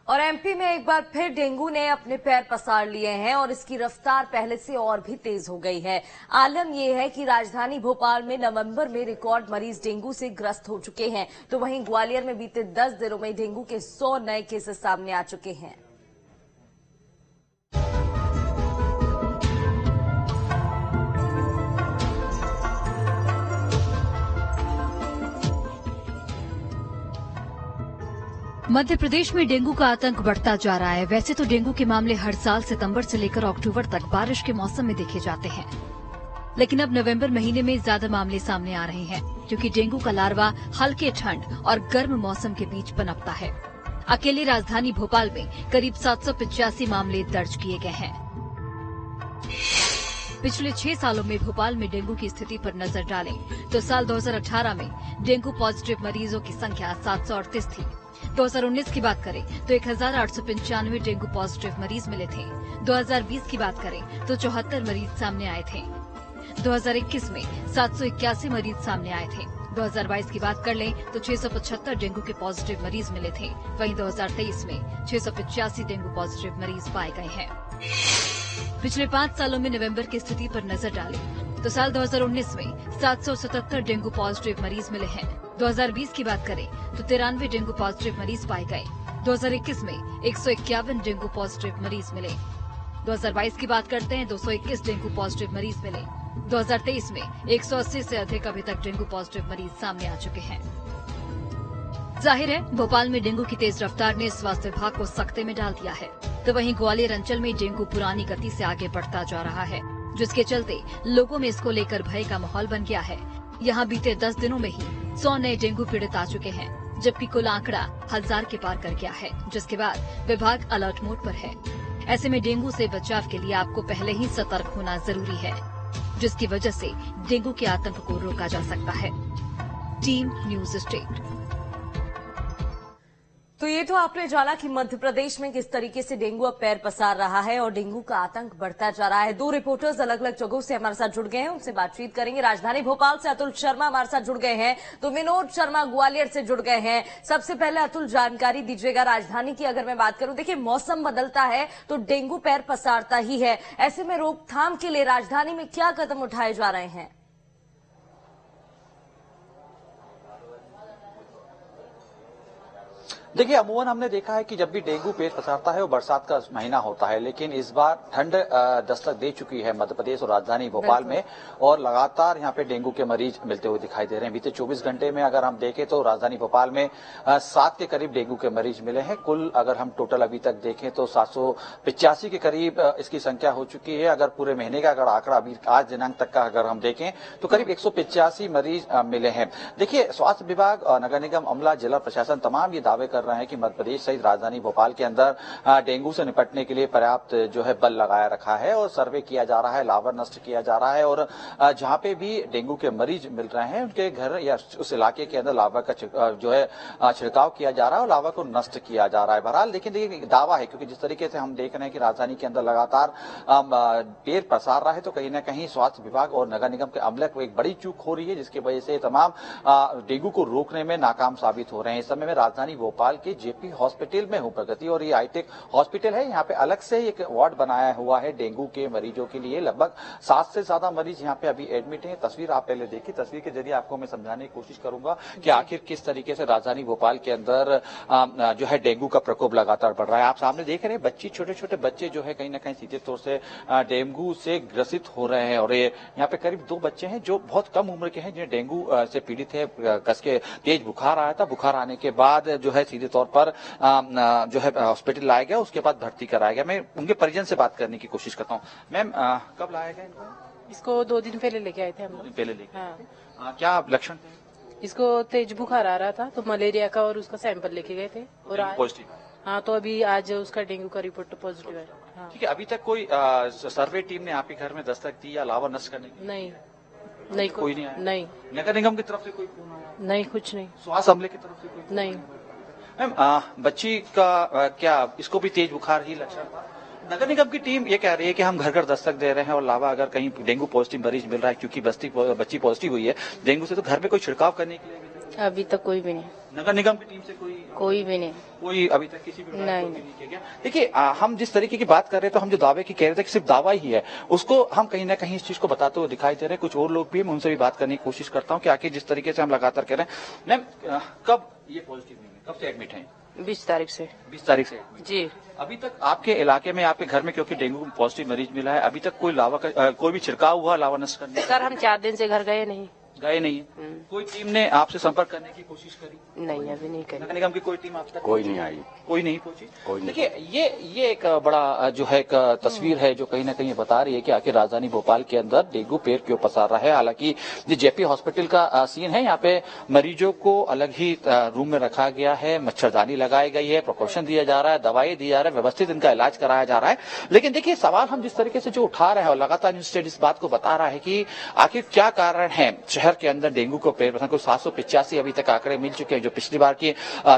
और एमपी में एक बार फिर डेंगू ने अपने पैर पसार लिए हैं और इसकी रफ्तार पहले से और भी तेज हो गई है। आलम यह है कि राजधानी भोपाल में नवंबर में रिकॉर्ड मरीज डेंगू से ग्रस्त हो चुके हैं, तो वहीं ग्वालियर में बीते 10 दिनों में डेंगू के 100 नए केसेस सामने आ चुके हैं। मध्य प्रदेश में डेंगू का आतंक बढ़ता जा रहा है। वैसे तो डेंगू के मामले हर साल सितंबर से लेकर अक्टूबर तक बारिश के मौसम में देखे जाते हैं, लेकिन अब नवंबर महीने में ज्यादा मामले सामने आ रहे हैं, क्योंकि डेंगू का लार्वा हल्के ठंड और गर्म मौसम के बीच पनपता है। अकेले राजधानी भोपाल में करीब 785 मामले दर्ज किए गए हैं। पिछले 6 सालों में भोपाल में डेंगू की स्थिति पर नजर डालें तो साल 2018 में डेंगू पॉजिटिव मरीजों की संख्या 738 थी। 2019 की बात करें तो 1895 डेंगू पॉजिटिव मरीज मिले थे। 2020 की बात करें तो 74 मरीज सामने आए थे। 2021 में 781 मरीज सामने आए थे। 2022 की बात कर लें तो 675 डेंगू के पॉजिटिव मरीज मिले थे। वहीं 2023 में 685 डेंगू पॉजिटिव मरीज पाए गए हैं। पिछले 5 सालों में नवंबर की स्थिति पर नजर डालें तो साल 2019 में 777 डेंगू पॉजिटिव मरीज मिले हैं। 2020 की बात करें तो 93 डेंगू पॉजिटिव मरीज पाए गए। 2021 में 151 डेंगू पॉजिटिव मरीज मिले। 2022 की बात करते हैं 221 डेंगू पॉजिटिव मरीज मिले। 2023 में 180 से अधिक अभी तक डेंगू पॉजिटिव मरीज सामने आ चुके हैं। जाहिर है भोपाल में डेंगू की तेज रफ्तार ने स्वास्थ्य विभाग को सख्ते में डाल दिया है, तो वहीं ग्वालियर अंचल में डेंगू पुरानी गति से आगे बढ़ता जा रहा है, जिसके चलते लोगों में इसको लेकर भय का माहौल बन गया है। यहाँ बीते 10 दिनों में ही 100 नए डेंगू पीड़ित आ चुके हैं, जबकि कुल आंकड़ा 1000 के पार कर गया है, जिसके बाद विभाग अलर्ट मोड पर है। ऐसे में डेंगू से बचाव के लिए आपको पहले ही सतर्क होना जरूरी है, जिसकी वजह से डेंगू के आतंक को रोका जा सकता है। Team news state. तो ये तो आपने जाना कि मध्य प्रदेश में किस तरीके से डेंगू अब पैर पसार रहा है और डेंगू का आतंक बढ़ता जा रहा है। 2 रिपोर्टर्स अलग अलग जगहों से हमारे साथ जुड़ गए हैं, उनसे बातचीत करेंगे। राजधानी भोपाल से अतुल शर्मा हमारे साथ जुड़ गए हैं, तो विनोद शर्मा ग्वालियर से जुड़ गए हैं। सबसे पहले अतुल जानकारी दीजिएगा, राजधानी की अगर मैं बात करूं, देखिए मौसम बदलता है तो डेंगू पैर पसारता ही है। ऐसे में रोकथाम के लिए राजधानी में क्या कदम उठाए जा रहे हैं? देखिए अमूमन हमने देखा है कि जब भी डेंगू पेट पसारता है वो बरसात का महीना होता है, लेकिन इस बार ठंड दस्तक दे चुकी है मध्य प्रदेश और राजधानी भोपाल में, और लगातार यहाँ पे डेंगू के मरीज मिलते हुए दिखाई दे रहे हैं। बीते 24 घंटे में अगर हम देखें तो राजधानी भोपाल में 7 के करीब डेंगू के मरीज मिले हैं। कुल अगर हम टोटल अभी तक देखें तो 785 के करीब इसकी संख्या हो चुकी है। अगर पूरे महीने का अगर आंकड़ा अभी आज दिनांक तक का अगर हम देखें तो करीब 185 मरीज मिले हैं। देखिए स्वास्थ्य विभाग, नगर निगम अमला, जिला प्रशासन तमाम ये दावे कर रहे हैं कि मध्य प्रदेश सहित राजधानी भोपाल के अंदर डेंगू से निपटने के लिए पर्याप्त जो है बल लगाया रखा है और सर्वे किया जा रहा है, लावा नष्ट किया जा रहा है, और जहां पे भी डेंगू के मरीज मिल रहे हैं उनके घर या उस इलाके के अंदर लावा का जो है छिड़काव किया जा रहा है और लावा को नष्ट किया जा रहा है। बहरहाल लेकिन देखिए दावा है, क्योंकि जिस तरीके से हम देख रहे हैं कि राजधानी के अंदर लगातार पेड़ पसार रहा है, तो कहीं ना कहीं स्वास्थ्य विभाग और नगर निगम के अमले को एक बड़ी चूक हो रही है, जिसकी वजह से तमाम डेंगू को रोकने में नाकाम साबित हो रहे हैं। इस समय में राजधानी भोपाल के जेपी हॉस्पिटल में हूं प्रगति, और ये हाईटेक हॉस्पिटल है। यहाँ पे अलग से एक वार्ड बनाया हुआ है डेंगू के मरीजों के लिए। लगभग 7 से ज्यादा मरीज यहाँ पे अभी एडमिट हैं। तस्वीर आप पहले देखिए, तस्वीर के जरिए आपको मैं समझाने की कोशिश करूंगा कि आखिर किस तरीके से राजधानी भोपाल के अंदर जो है डेंगू का प्रकोप लगातार बढ़ रहा है। आप सामने देख रहे हैं बच्ची, छोटे छोटे बच्चे जो है कहीं ना कहीं सीधे तौर से डेंगू से ग्रसित हो रहे हैं, और ये यहाँ पे करीब 2 बच्चे हैं जो बहुत कम उम्र के हैं, जिन्हें डेंगू से पीड़ित है। कस के तेज बुखार आया था, बुखार आने के बाद जो है सीधे तौर पर जो है हॉस्पिटल लाया गया, उसके बाद भर्ती कराया गया। मैं उनके परिजन से बात करने की कोशिश करता हूँ। मैम कब लाया गया इनको? इसको 2 दिन पहले लेके आए थे हम लोग। पहले लेके हाँ। क्या लक्षण थे? इसको तेज बुखार आ रहा था, तो मलेरिया का और उसका सैंपल लेके गए थे, और आज पॉजिटिव। हाँ, तो अभी आज उसका डेंगू का रिपोर्ट पॉजिटिव है। हाँ। ठीक है, अभी तक कोई सर्वे टीम ने आपके घर में दस्तक दी या लावा नष्ट करने की? नहीं कोई नहीं आया? नहीं। नगर निगम की तरफ से कोई फोन आया? नहीं, कुछ नहीं। स्वास्थ्य अमले की तरफ से कोई? नहीं। मैम बच्ची का क्या इसको भी तेज बुखार ही लक्षण था? नगर निगम की टीम ये कह रही है कि हम घर घर दस्तक दे रहे हैं, और लावा अगर कहीं डेंगू पॉजिटिव मरीज मिल रहा है, क्योंकि बच्ची पॉजिटिव हुई है डेंगू से, तो घर में कोई छिड़काव करने के लिए अभी तक कोई भी नहीं। नगर निगम की टीम से कोई भी नहीं। कोई अभी तक किसी भी नहीं। किया गया। देखिए हम जिस तरीके की बात कर रहे थे, तो हम जो दावे की कह रहे थे कि सिर्फ दावा ही है, उसको हम कहीं ना कहीं इस चीज को बताते हुए दिखाई दे रहे हैं। कुछ और लोग भी, मैं उनसे भी बात करने की कोशिश करता हूँ कि आखिर जिस तरीके से हम लगातार कह रहे हैं। मैम, कब ये पॉजिटिव नहीं है, कब से एडमिट है? 20 तारीख से। 20 तारीख से जी। अभी तक आपके इलाके में, आपके घर में, क्योंकि डेंगू पॉजिटिव मरीज मिला है, अभी तक कोई लावा का कोई भी छिड़काव हुआ लावा नष्ट करने? सर हम 4 दिन से घर गए नहीं। गए नहीं? कोई टीम ने आपसे संपर्क करने की कोशिश करी? नहीं, अभी नहीं करी। नगर निगम की कोई टीम आप तक? कोई नहीं आई, कोई नहीं पहुंची। कोई नहीं। देखिए ये एक बड़ा जो है एक तस्वीर है जो कहीं ना कहीं बता रही है कि आखिर राजधानी भोपाल के अंदर डेंगू पैर क्यों पसार रहा है। हालांकि ये जेपी हॉस्पिटल का सीन है, यहाँ पे मरीजों को अलग ही रूम में रखा गया है, मच्छरदानी लगाई गई है, प्रिकॉशन दिया जा रहा है, दवाई दी जा रहा है, व्यवस्थित इनका इलाज कराया जा रहा है। लेकिन देखिए सवाल हम जिस तरीके से जो उठा रहे हैं और लगातार न्यूज स्टेट इस बात को बता रहा है कि आखिर क्या कारण है शहर के अंदर डेंगू को पैर पसार। कुछ 785 अभी तक आंकड़े मिल चुके हैं, जो पिछली बार की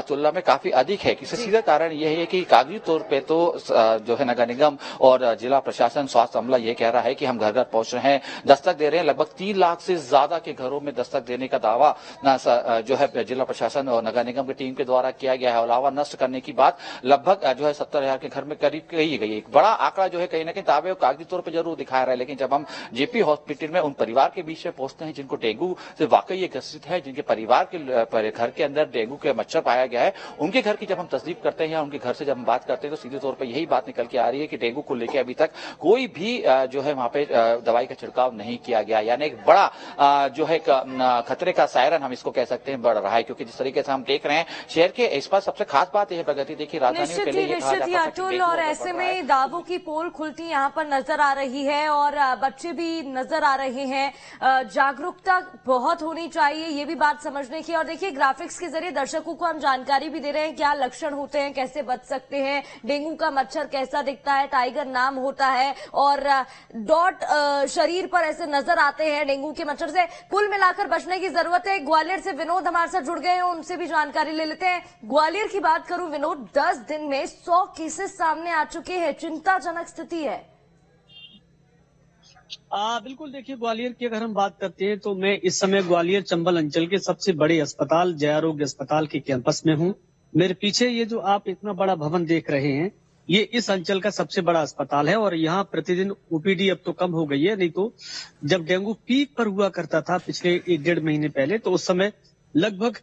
तुलना में काफी अधिक है। इससे सीधा कारण यह है कि कागजी तौर पे तो जो है नगर निगम और जिला प्रशासन, स्वास्थ्य अमला ये कह रहा है कि हम घर घर पहुंच रहे हैं, दस्तक दे रहे हैं। लगभग 3 लाख से ज्यादा के घरों में दस्तक देने का दावा जो है जिला प्रशासन और नगर निगम की टीम के द्वारा किया गया है। अलावा नष्ट करने की बात लगभग जो है 70,000 के घर में करीब कही गई। एक बड़ा आंकड़ा जो है कहीं ना कहीं दावे और कागजी तौर पर जरूर दिखा रहा है, लेकिन जब हम जेपी हॉस्पिटल में उन परिवार के बीच में पहुंचते हैं जिनको डेंगू से वाकई ग्रसित है, जिनके परिवार के घर के अंदर डेंगू के मच्छर पाया गया है, उनके घर की जब हम तस्दीक करते हैं या उनके घर से जब हम बात करते हैं, तो सीधे तौर पर यही बात निकल के आ रही है कि डेंगू को लेकर अभी तक कोई भी जो है वहां पे दवाई का छिड़काव नहीं किया गया। यानी एक बड़ा जो है खतरे का सायरन हम इसको कह सकते हैं बढ़ रहा है, क्योंकि जिस तरीके से हम देख रहे हैं शहर के इस बार सबसे खास बात यह है प्रगति, देखिए राजधानी में पहले निश्चित ही अतुल, और ऐसे में दावों की पोल खुलती यहाँ पर नजर आ रही है और बच्चे भी नजर आ रहे हैं। जागरूकता बहुत होनी चाहिए, ये भी बात समझने की। और देखिए ग्राफिक्स के जरिए दर्शकों को हम जानकारी भी दे रहे हैं क्या लक्षण होते हैं, कैसे बच सकते हैं, डेंगू का मच्छर कैसा दिखता है, टाइगर नाम होता है और डॉट शरीर पर ऐसे नजर आते हैं डेंगू के मच्छर से। कुल मिलाकर बचने की जरूरत है। ग्वालियर से विनोद हमारे साथ जुड़ गए हैं, उनसे भी जानकारी ले लेते हैं। ग्वालियर की बात करूं विनोद, 10 दिन में 100 केसेस सामने आ चुके हैं, चिंताजनक स्थिति है। बिल्कुल, देखिए ग्वालियर की अगर हम बात करते हैं तो मैं इस समय ग्वालियर चंबल अंचल के सबसे बड़े अस्पताल जय आरोग्य अस्पताल के कैंपस में हूं। मेरे पीछे ये जो आप इतना बड़ा भवन देख रहे हैं, ये इस अंचल का सबसे बड़ा अस्पताल है और यहाँ प्रतिदिन ओपीडी अब तो कम हो गई है, नहीं तो जब डेंगू पीक पर हुआ करता था पिछले 1-1.5 महीने पहले, तो उस समय लगभग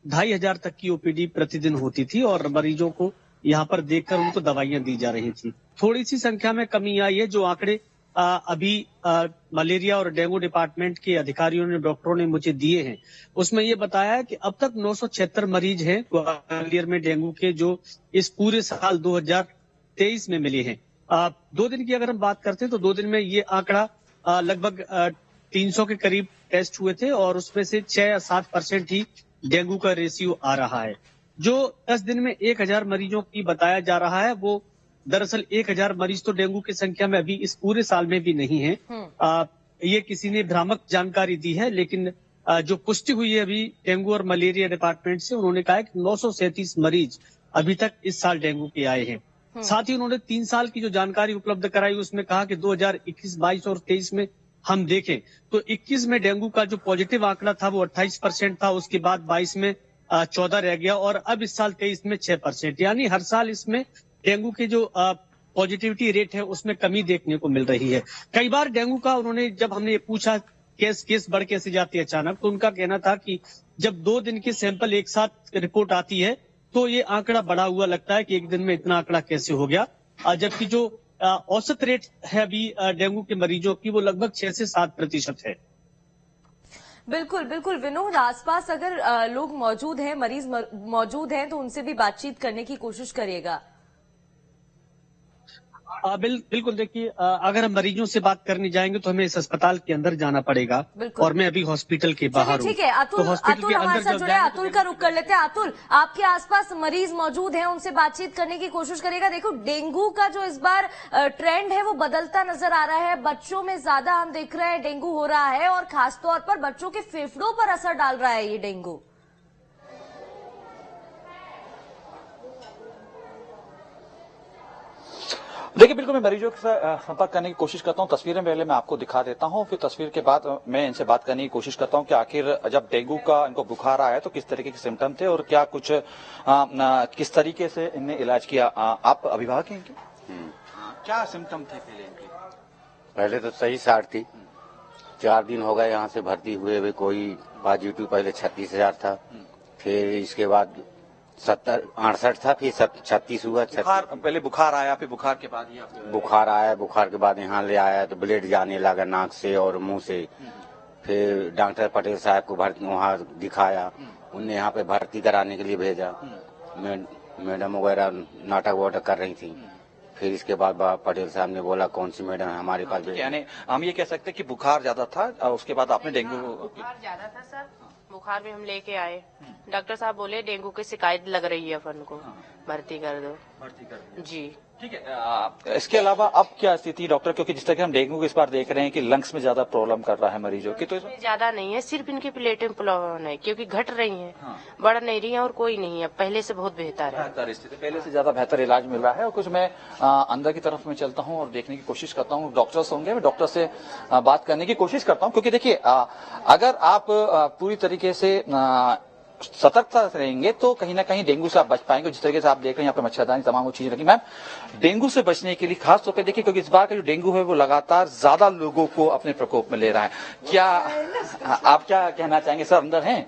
2,500 तक की ओपीडी प्रतिदिन होती थी और मरीजों को यहाँ पर देखकर उनको दवाइयां दी जा रही थी। थोड़ी सी संख्या में कमी आई है। जो आंकड़े अभी मलेरिया और डेंगू डिपार्टमेंट के अधिकारियों ने, डॉक्टरों ने मुझे दिए हैं, उसमें ये बताया है कि अब तक 976 मरीज हैं ग्वालियर में डेंगू के, जो इस पूरे साल 2023 में मिले हैं। 2 दिन की अगर हम बात करते हैं तो 2 दिन में ये आंकड़ा लगभग 300 के करीब टेस्ट हुए थे और उसमें से 6 या 7% ही डेंगू का रेशियो आ रहा है। जो 10 दिन में 1000 मरीजों की बताया जा रहा है, वो दरअसल 1000 मरीज तो डेंगू की संख्या में अभी इस पूरे साल में भी नहीं है। ये किसी ने भ्रामक जानकारी दी है, लेकिन जो पुष्टि हुई है अभी डेंगू और मलेरिया डिपार्टमेंट से, उन्होंने कहा है कि 937 मरीज अभी तक इस साल डेंगू के आए हैं। साथ ही उन्होंने 3 साल की जो जानकारी उपलब्ध कराई, उसमें कहा कि 2021, 22 और 23 में हम देखें तो 21 में डेंगू का जो पॉजिटिव आंकड़ा था वो 28% था, उसके बाद 22 में 14 रह गया और अब इस साल 23 में 6%। यानी हर साल इसमें डेंगू के जो पॉजिटिविटी रेट है उसमें कमी देखने को मिल रही है। कई बार डेंगू का उन्होंने, जब हमने ये पूछा केस बढ़ कैसे जाती है अचानक, तो उनका कहना था कि जब 2 दिन के सैंपल एक साथ रिपोर्ट आती है तो ये आंकड़ा बढ़ा हुआ लगता है कि एक दिन में इतना आंकड़ा कैसे हो गया। जबकि जो औसत रेट है अभी डेंगू के मरीजों की, वो लगभग 6 से 7% है। बिल्कुल बिल्कुल विनोद, आसपास अगर लोग मौजूद हैं, मरीज मौजूद हैं, तो उनसे भी बातचीत करने की कोशिश करिएगा। बिल्कुल, देखिए अगर हम मरीजों से बात करने जाएंगे तो हमें इस अस्पताल के अंदर जाना पड़ेगा और मैं अभी हॉस्पिटल के बाहर हूँ। ठीक है अतुल, तो अतुल हमारे साथ जुड़े, अतुल का रुख कर लेते हैं। अतुल, आपके आसपास मरीज मौजूद हैं, उनसे बातचीत करने की कोशिश करेगा। देखो डेंगू का जो इस बार ट्रेंड है वो बदलता नजर आ रहा है, बच्चों में ज्यादा हम देख रहे हैं डेंगू हो रहा है और खासतौर पर बच्चों के फेफड़ों पर असर डाल रहा है ये डेंगू। देखिए बिल्कुल मैं मरीजों के साथ संपर्क करने की कोशिश करता हूँ। तस्वीरें पहले मैं आपको दिखा देता हूँ, फिर तस्वीर के बाद मैं इनसे बात करने की कोशिश करता हूँ कि आखिर जब डेंगू का इनको बुखार आया तो किस तरीके के सिम्टम थे और क्या कुछ किस तरीके से इनने इलाज किया। आप अभिभावक हैं इनके? क्या सिम्टम थे पहले इनके? पहले तो सही साठ थी, 4 दिन हो गए यहाँ से भर्ती हुए हुए, कोई पॉजिटिव पहले 36,000 था, फिर इसके बाद 68 था, फिर 36 हुआ। पहले बुखार आया, फिर बुखार के बाद ही बुखार आया, बुखार के बाद यहाँ ले आया तो ब्लड जाने लगा नाक से और मुंह से। फिर डॉक्टर पटेल साहब को वहाँ दिखाया, उनने यहाँ पे भर्ती कराने के लिए भेजा। मैडम वगैरह नाटक वाटक कर रही थी। फिर इसके बाद पटेल साहब ने बोला कौन सी मैडम है हमारे पास। यानी हम ये कह सकते हैं कि बुखार ज्यादा था और उसके बाद आपने डेंगू। बुखार ज्यादा था सर, बुखार में हम लेके आए, डॉक्टर साहब बोले डेंगू की शिकायत लग रही है अपन को, भर्ती कर दो। जी ठीक है। इसके अलावा अब क्या स्थिति डॉक्टर, क्योंकि जिस तरह के हम डेंगू को इस बार देख रहे हैं कि लंग्स में ज्यादा प्रॉब्लम कर रहा है मरीजों की, तो इसमें ज्यादा नहीं है, सिर्फ इनकी प्लेटें प्रॉब्लम है क्योंकि घट रही हैं, बढ़ नहीं रही हैं और कोई नहीं है, पहले से बहुत बेहतर है। बेहतर स्थिति, पहले से ज्यादा बेहतर इलाज मिल रहा है। और कुछ मैं अंदर की तरफ में चलता हूं और देखने की कोशिश करता हूं, डॉक्टर्स होंगे, मैं डॉक्टर से बात करने की कोशिश करता हूं, क्योंकि देखिए अगर आप पूरी तरीके से सतर्कता से रहेंगे तो कहीं ना कहीं डेंगू से आप बच पाएंगे। जिस तरीके से आप देख रहे हैं यहाँ पे मच्छरदानी तमाम वो चीजें रखी। मैम, डेंगू से बचने के लिए खास तौर पे देखिए, क्योंकि इस बार का जो डेंगू है वो लगातार ज्यादा लोगों को अपने प्रकोप में ले रहा है, क्या आप क्या कहना चाहेंगे? सर अंदर हैं?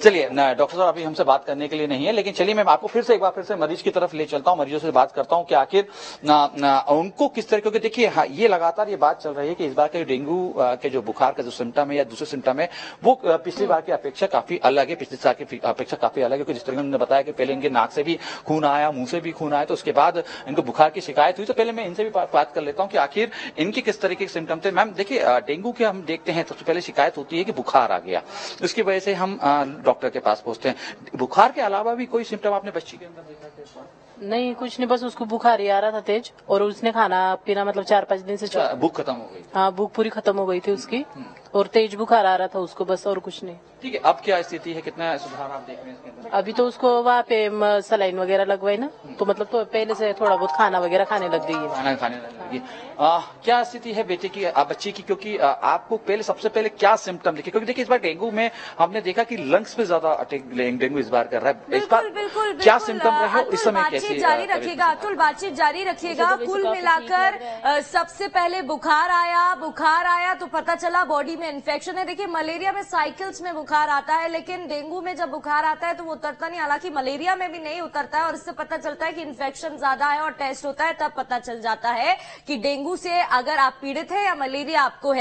चलिए डॉक्टर साहब अभी हमसे बात करने के लिए नहीं है, लेकिन चलिए मैं आपको फिर से एक बार फिर से मरीज की तरफ ले चलता हूं, मरीजों से बात करता हूं कि आखिर उनको किस तरह, क्योंकि देखिए ये लगातार ये बात चल रही है कि इस बार के डेंगू के जो बुखार का जो सिम्टम है या दूसरे सिम्टम है वो पिछली बार की अपेक्षा काफी अलग है, पिछले साल की अपेक्षा काफी अलग है। क्योंकि जिस तरह उन्होंने बताया कि पहले इनके नाक से भी खून आया, मुंह से भी खून आया, तो उसके बाद इनको बुखार की शिकायत हुई। तो पहले मैं इनसे भी बात कर लेता हूँ कि आखिर इनके किस तरीके के सिम्टम थे। मैम देखिए डेंगू के हम देखते हैं सबसे पहले शिकायत होती है कि बुखार आ गया, उसकी वजह से हम डॉक्टर के पास पहुंचते हैं। बुखार के अलावा भी कोई सिम्टम आपने बच्ची के अंदर देखा था? नहीं, कुछ नहीं, बस उसको बुखार ही आ रहा था तेज, और उसने खाना पीना मतलब 4-5 दिन से भूख खत्म हो गई? हाँ, भूख पूरी खत्म हो गई थी उसकी, और तेज बुखार आ रहा था उसको, बस और कुछ नहीं। ठीक है, अब क्या स्थिति है, कितना सुधार आप देख रहे हैं इसके अंदर? अभी तो उसको वहाँ पे सलाइन वगैरह लगवाई ना, तो मतलब तो पहले से थोड़ा बहुत खाना वगैरह खाने लग गई है। खाना खाने लगी। क्या स्थिति है बेटे की, बच्ची की, क्योंकि आपको पहले सबसे पहले क्या सिम्टम दिखे? क्योंकि देखिए इस बार डेंगू में हमने देखा कि लंग्स में ज्यादा अटैक डेंगू इस बार कर रहा है। इस बार क्या सिम्टम रहे, इस समय कैसी? जारी रखिएगा अतुल, बातचीत जारी रखिएगा। कुल मिलाकर सबसे पहले बुखार आया तो पता चला बॉडी में इन्फेक्शन है। देखिए मलेरिया में साइकिल्स में बुखार आता है, लेकिन डेंगू में जब बुखार आता है तो वो उतरता नहीं, हालांकि मलेरिया में भी नहीं उतरता है, और इससे पता चलता है कि इन्फेक्शन ज्यादा है और टेस्ट होता है तब पता चल जाता है कि डेंगू से अगर आप पीड़ित है या मलेरिया आपको है।